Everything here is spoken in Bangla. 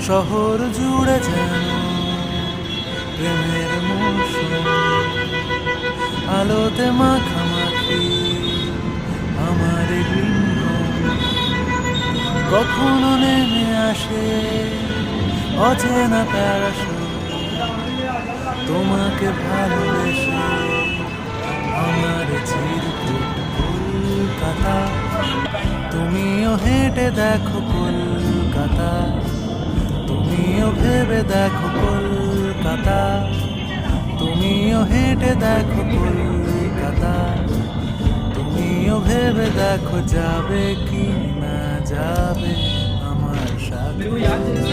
শহর জুড়ে যেন প্রেমের মৌসুম, আলোতে মাখামাখি আমার গৃহ। কখনো নেমে আসে অচেনা প্যারাসুট, তোমাকে ভালোবেসে আমার চিরকুট কলকাতা। তুমিও হেঁটে দেখো কলকাতা, তুমিও ভেবে দেখো কলকাতা, তুমিও হেঁটে দেখো কলকাতা, তুমিও ভেবে দেখো যাবে কি না যাবে আমার সাথে।